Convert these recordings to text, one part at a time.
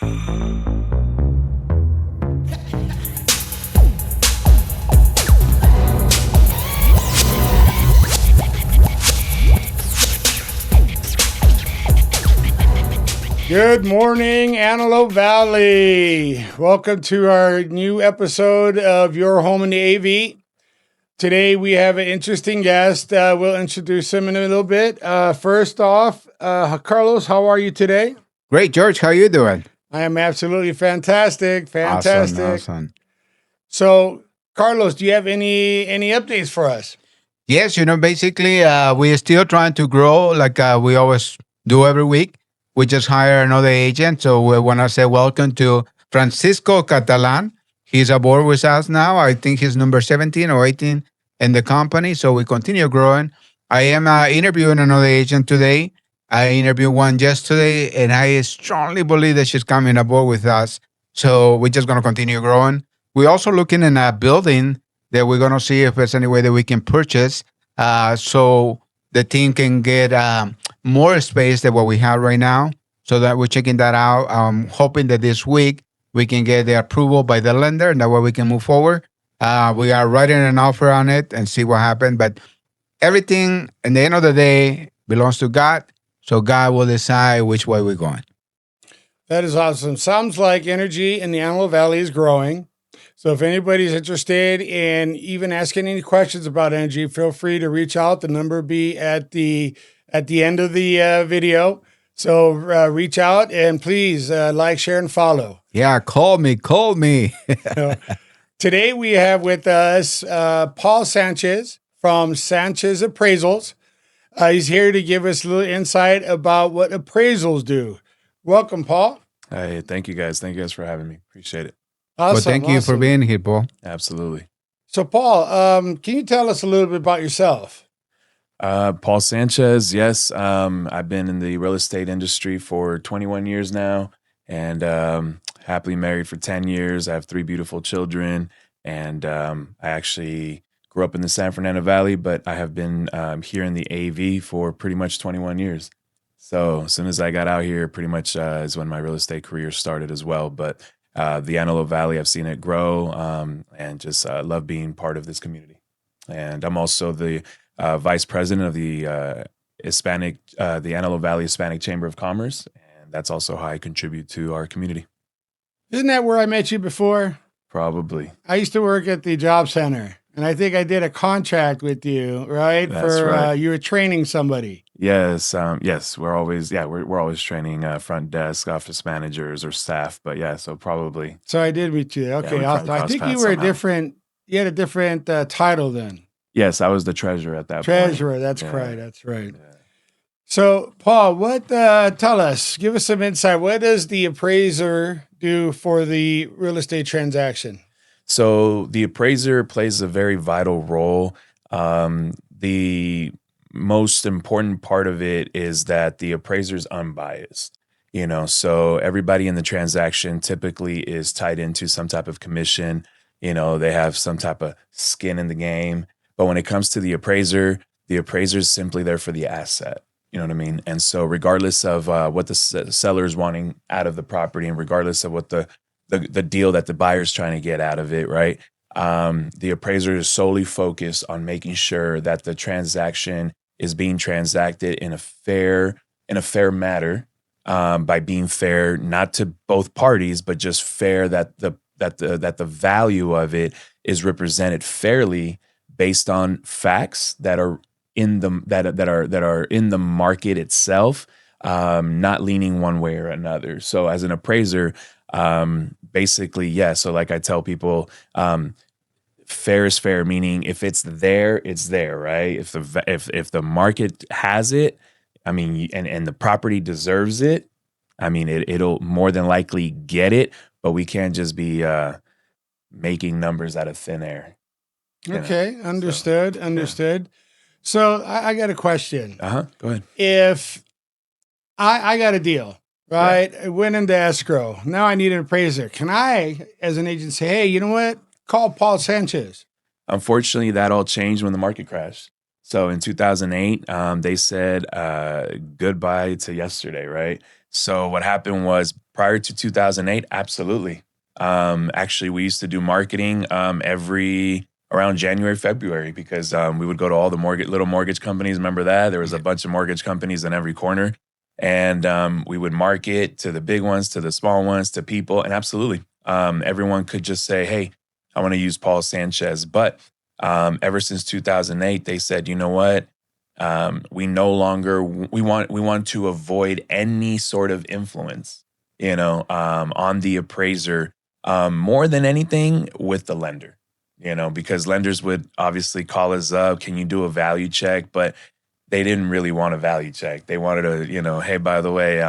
Good morning, Antelope Valley. Welcome to our new episode of Your Home in the AV. Today we have an interesting guest. We'll introduce him in a little bit. First off, Carlos, how are you today? Great, George. How are you doing? I am absolutely fantastic. Awesome. So, Carlos, do you have any updates for us? Yes, basically, we're still trying to grow like we always do every week. We just hired another agent, so we want to say welcome to Francisco Catalan. He's aboard with us now. I think he's number 17 or 18 in the company, so we continue growing. I am interviewing another agent today. I interviewed one yesterday, and I strongly believe that she's coming aboard with us. So we're just going to continue growing. We're also looking in a building that we're going to see if there's any way that we can purchase so the team can get more space than what we have right now. So that we're checking that out. Hoping that this week we can get the approval by the lender, and that way we can move forward. We are writing an offer on it and see what happens. But everything, at the end of the day, belongs to God. So God will decide which way we're going. That is awesome. Sounds like energy in the Antelope Valley is growing. So if anybody's interested in even asking any questions about energy, feel free to reach out. The number will be at the end of the video. So reach out and please like, share, and follow. Yeah, call me. Today we have with us Paul Sanchez from Sanchez Appraisals. He's here to give us a little insight about what appraisals do. Welcome, Paul. Hey, thank you guys. Thank you guys for having me. Appreciate it. Awesome. Well, thank you for being here, Paul. Absolutely. So, Paul, can you tell us a little bit about yourself? Paul Sanchez. Yes. I've been in the real estate industry for 21 years now, and happily married for 10 years. I have 3 beautiful children, and I actually grew up in the San Fernando Valley, but I have been here in the AV for pretty much 21 years. So as soon as I got out here, pretty much is when my real estate career started as well. But the Antelope Valley, I've seen it grow, and just love being part of this community. And I'm also the vice president of the the Antelope Valley Hispanic Chamber of Commerce, and that's also how I contribute to our community. Isn't that where I met you before? Probably. I used to work at the job center, and I think I did a contract with you, right? That's right. You were training somebody. Yes, yes, we're always training front desk, office managers, or staff. But yeah, so probably. So I did meet you. Okay, we awesome. I think you were you had a different title then. Yes, I was the treasurer at that point. Treasurer, that's right. That's right. Yeah. So, Paul, tell us, give us some insight. What does the appraiser do for the real estate transaction? So the appraiser plays a very vital role. The most important part of it is that the appraiser is unbiased. So everybody in the transaction typically is tied into some type of commission. They have some type of skin in the game. But when it comes to the appraiser is simply there for the asset. You know what I mean? And so regardless of what the seller is wanting out of the property, and regardless of what the deal that the buyer is trying to get out of it, right? The appraiser is solely focused on making sure that the transaction is being transacted in a fair manner, by being fair not to both parties, but just fair that the value of it is represented fairly based on facts that are in the that are in the market itself, not leaning one way or another. So as an appraiser, basically, yeah. So like I tell people, fair is fair, meaning if it's there, it's there, right? If the market has it, I mean, and the property deserves it, I mean, it'll more than likely get it. But we can't just be making numbers out of thin air. Okay, understood. Yeah. So I got a question. Go ahead. If I got a deal, right? Yeah. It went into escrow. Now I need an appraiser. Can I, as an agent, say, hey, you know what? Call Paul Sanchez. Unfortunately, that all changed when the market crashed. So in 2008, they said goodbye to yesterday, right? So what happened was prior to 2008, absolutely. Actually, we used to do marketing around January, February, because we would go to all the little mortgage companies. Remember that? There was a bunch of mortgage companies in every corner. And we would market to the big ones, to the small ones, to people. And absolutely, everyone could just say, hey, I want to use Paul Sanchez. But ever since 2008, they said, you know what? We want to avoid any sort of influence, on the appraiser, more than anything with the lender, because lenders would obviously call us up. Can you do a value check? But they didn't really want a value check. They wanted to, hey, by the way,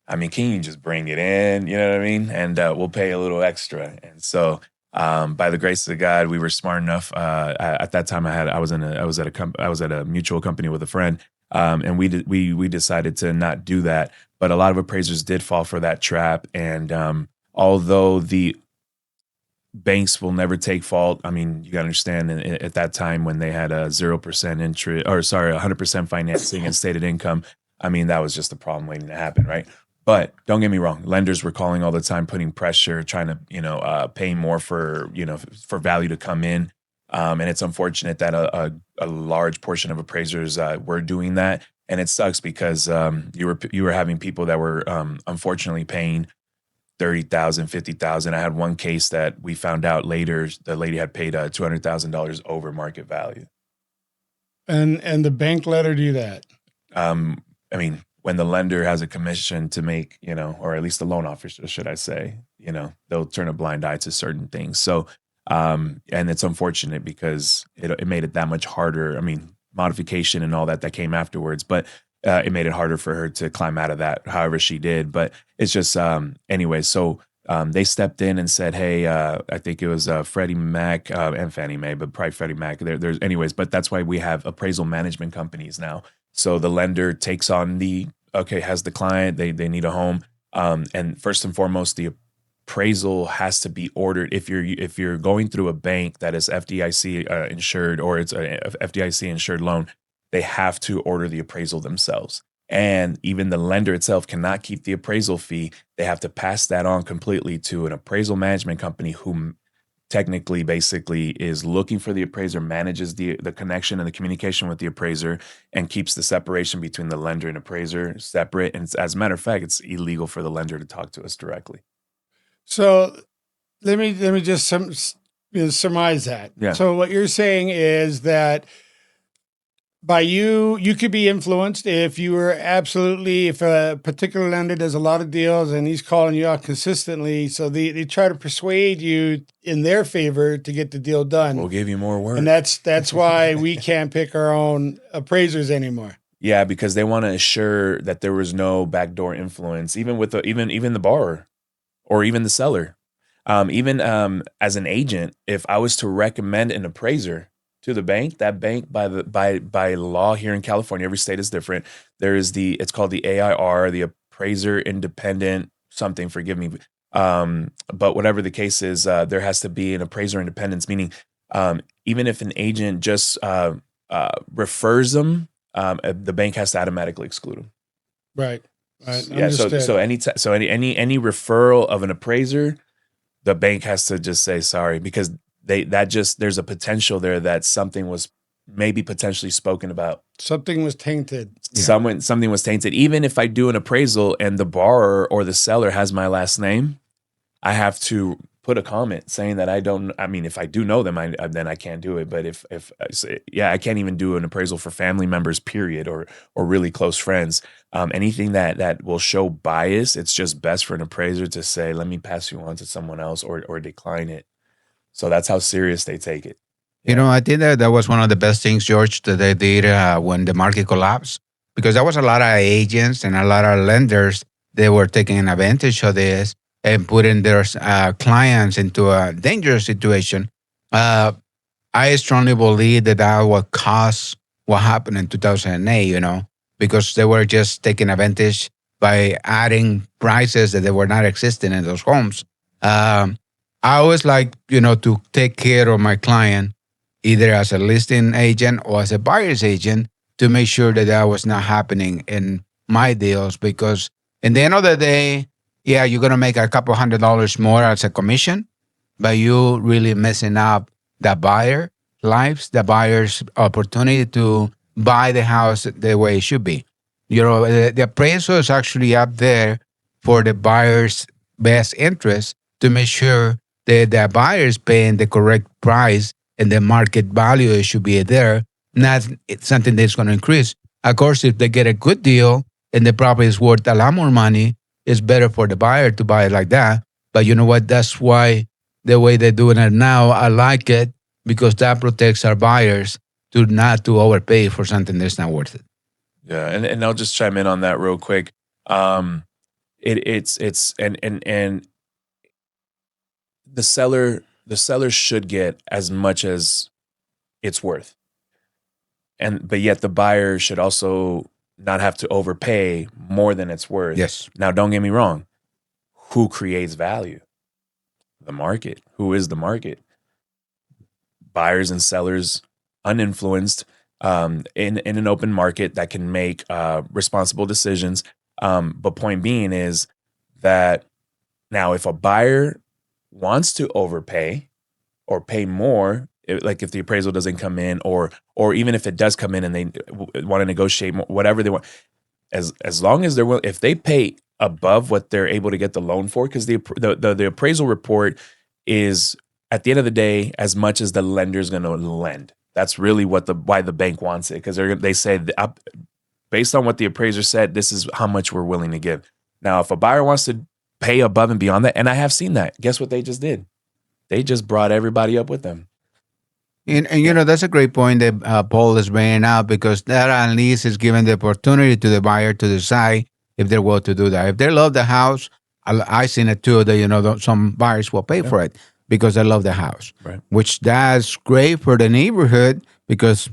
can you just bring it in? You know what I mean? And we'll pay a little extra. And so, by the grace of God, we were smart enough. At that time, I was at a mutual company with a friend, and we decided to not do that. But a lot of appraisers did fall for that trap. And although the banks will never take fault. I mean, you got to understand at that time when they had a 0% interest, 100% financing and stated income. I mean, that was just a problem waiting to happen, right? But don't get me wrong. Lenders were calling all the time, putting pressure, trying to, pay more for value to come in. And it's unfortunate that a large portion of appraisers were doing that. And it sucks because you were having people that were unfortunately paying $30,000, $50,000. I had one case that we found out later, the lady had paid $200,000 over market value. And the bank let her do that. When the lender has a commission to make, or at least the loan officer, should I say, they'll turn a blind eye to certain things. So, and it's unfortunate because it made it that much harder. Modification and all that came afterwards, but it made it harder for her to climb out of that, however she did. But it's just, anyway, so they stepped in and said, hey, I think it was Freddie Mac and Fannie Mae, but probably Freddie Mac. There's anyways, but that's why we have appraisal management companies now. So the lender takes on has the client, they need a home. And first and foremost, the appraisal has to be ordered. If you're going through a bank that is FDIC insured, or it's a FDIC insured loan, they have to order the appraisal themselves. And even the lender itself cannot keep the appraisal fee. They have to pass that on completely to an appraisal management company who technically basically is looking for the appraiser, manages the connection and the communication with the appraiser, and keeps the separation between the lender and appraiser separate. And as a matter of fact, it's illegal for the lender to talk to us directly. So let me just surmise that. Yeah. So what you're saying is that by you could be influenced if a particular lender does a lot of deals and he's calling you out consistently. So they try to persuade you in their favor to get the deal done. We'll give you more work. And that's why we can't pick our own appraisers anymore. Yeah, because they want to assure that there was no backdoor influence, even with even the borrower or even the seller. Even as an agent, if I was to recommend an appraiser to the bank, that bank by law here in California, every state is different. There is it's called the AIR, the Appraiser Independent something, forgive me. But whatever the case is, there has to be an appraiser independence, meaning even if an agent just refers them, the bank has to automatically exclude them. Right. Yeah. So any referral of an appraiser, the bank has to just say sorry, because there's a potential there that something was maybe potentially spoken about. Something was tainted. Something was tainted. Even if I do an appraisal and the borrower or the seller has my last name, I have to put a comment saying that if I do know them, then I can't do it. But I can't even do an appraisal for family members, period, or really close friends. Anything that will show bias, it's just best for an appraiser to say, let me pass you on to someone else or decline it. So that's how serious they take it. Yeah. I think that was one of the best things, George, that they did when the market collapsed, because there was a lot of agents and a lot of lenders that were taking advantage of this and putting their clients into a dangerous situation. I strongly believe that would cause what happened in 2008, because they were just taking advantage by adding prices that they were not existing in those homes. I always like, to take care of my client, either as a listing agent or as a buyer's agent, to make sure that was not happening in my deals, because In the end of the day, yeah, you're gonna make a couple $100 more as a commission, but you really messing up the buyer lives, the buyer's opportunity to buy the house the way it should be. You know, the appraisal is actually up there for the buyer's best interest to make sure that the buyer is paying the correct price and the market value it should be there, not it's something that's going to increase. Of course, if they get a good deal and the property is worth a lot more money, it's better for the buyer to buy it like that. But you know what? That's why the way they're doing it now, I like it because that protects our buyers to not to overpay for something that's not worth it. Yeah, and I'll just chime in on that real quick. It's and the seller should get as much as it's worth, but yet the buyer should also not have to overpay more than it's worth. Yes. Now, don't get me wrong. Who creates value? The market. Who is the market? Buyers and sellers, uninfluenced, in an open market that can make responsible decisions. But point being is that now if a buyer wants to overpay or pay more, like if the appraisal doesn't come in, or even if it does come in and they want to negotiate more, whatever they want, as long as they're willing, if they pay above what they're able to get the loan for, because the appraisal report is at the end of the day as much as the lender's going to lend. That's really why the bank wants it, because they say based on what the appraiser said, this is how much we're willing to give. Now, if a buyer wants to pay above and beyond that, and I have seen that, guess what they just did? They just brought everybody up with them. And you know, that's a great point that Paul is bringing out, because that at least is giving the opportunity to the buyer to decide if they're willing to do that. If they love the house, I've seen it too, that, you know, some buyers will pay for it because they love the house, Right. which that's great for the neighborhood because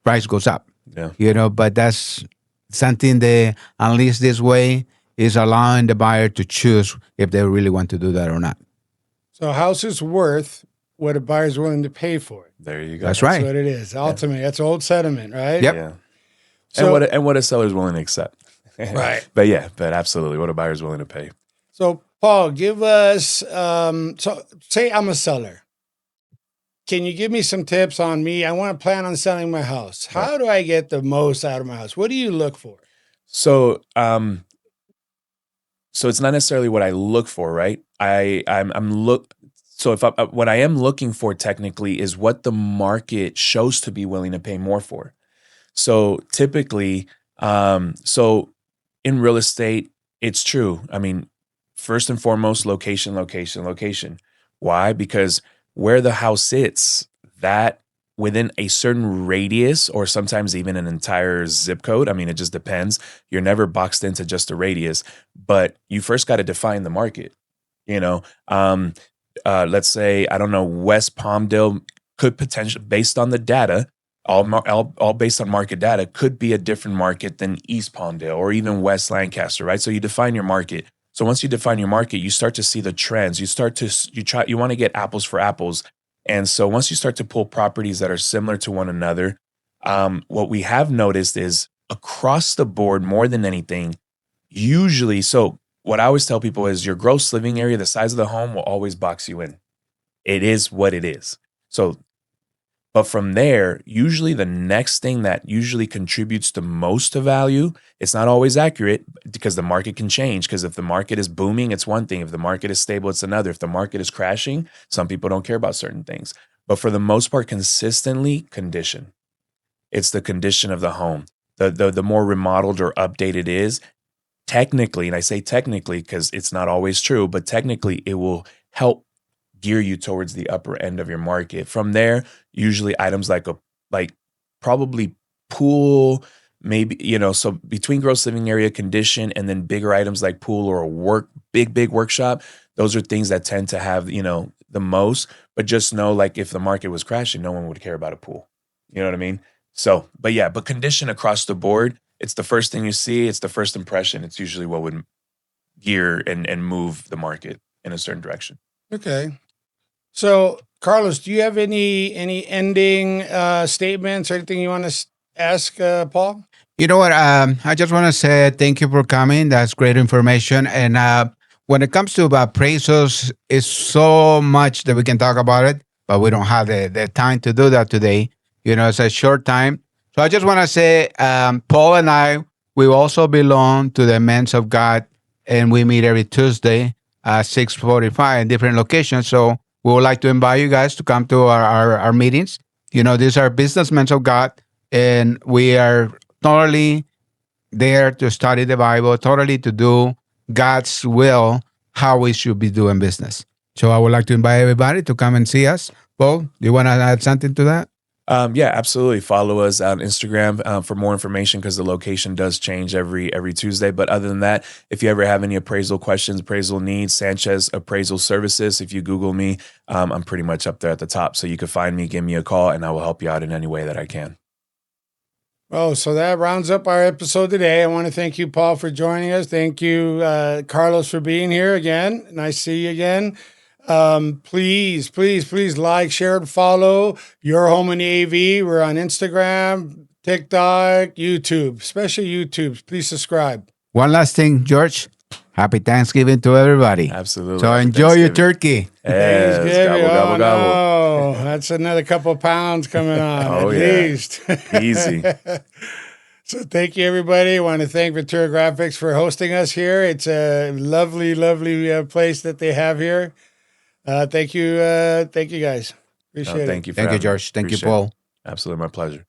price goes up. Yeah. You know, but that's something that at least this way is allowing the buyer to choose if they really want to do that or not. So a house is worth what a buyer's willing to pay for it. There you go. That's right. That's what it is. Ultimately, that's old sentiment, right? Yep. Yeah. So, and what a seller's willing to accept. Right. But absolutely, what a buyer's willing to pay. So Paul, give us, so say I'm a seller. Can you give me some tips on me? I want to plan on selling my house. How do I get the most out of my house? What do you look for? So, so it's not necessarily what I look for, right? So what I am looking for technically is what the market shows to be willing to pay more for. So typically, so in real estate, it's true. I mean, first and foremost, location. Why? Because where the house sits, that within a certain radius, or sometimes even an entire zip code. I mean, it just depends. You're never boxed into just a radius, but you first got to define the market. You know, let's say, I don't know, West Palmdale could potentially, based on the data, all based on market data, could be a different market than East Palmdale or even West Lancaster, right? So you define your market. So once you define your market, you start to see the trends. You want to get apples for apples. And so once you start to pull properties that are similar to one another, what we have noticed is across the board, more than anything, usually, so what I always tell people is your gross living area, the size of the home will always box you in. It is what it is. So, but from there, usually the next thing that usually contributes the most to value, it's not always accurate because the market can change. Because if the market is booming, it's one thing. If the market is stable, it's another. If the market is crashing, some people don't care about certain things. But for the most part, consistently, condition. It's the condition of the home. The more remodeled or updated it is, technically, and I say technically because it's not always true, but technically it will help gear you towards the upper end of your market. From there, usually items like probably pool, maybe, you know, so between gross living area, condition, and then bigger items like pool or a big workshop, those are things that tend to have, you know, the most. But just know, like, if the market was crashing, no one would care about a pool. You know what I mean? So, but condition across the board, it's the first thing you see. It's the first impression. It's usually what would gear and move the market in a certain direction. Okay. So, Carlos, do you have any ending statements or anything you want to ask Paul? You know what? I just want to say thank you for coming. That's great information. And when it comes to appraisals, it's so much that we can talk about it, but we don't have the time to do that today. You know, it's a short time. So I just want to say, Paul and I, we also belong to the Men's of God, and we meet every Tuesday at 6:45 in different locations. So we would like to invite you guys to come to our meetings. You know, these are businessmen of God, and we are totally there to study the Bible, totally to do God's will, how we should be doing business. So I would like to invite everybody to come and see us. Paul, do you want to add something to that? Yeah, absolutely. Follow us on Instagram for more information because the location does change every Tuesday. But other than that, if you ever have any appraisal questions, appraisal needs, Sanchez Appraisal Services, if you Google me, I'm pretty much up there at the top. So you can find me, give me a call, and I will help you out in any way that I can. Oh, so that rounds up our episode today. I want to thank you, Paul, for joining us. Thank you, Carlos, for being here again. Nice to see you again. Please like, share, and follow Your Home in the AV. We're on Instagram, TikTok, YouTube, especially YouTube. Please subscribe. One last thing, George. Happy Thanksgiving to everybody. Absolutely. So Happy enjoy your Thanksgiving. turkey. Yes, Thanksgiving. gobble, gobble, gobble. No. That's another couple of pounds coming on, Oh, at yeah. least. Easy. So thank you, everybody. I want to thank Ventura Graphics for hosting us here. It's a lovely, lovely place that they have here. Thank you guys. Appreciate it. Thank you for Thank you, having me. George. Thank you, Appreciate it. Paul. Absolutely, my pleasure.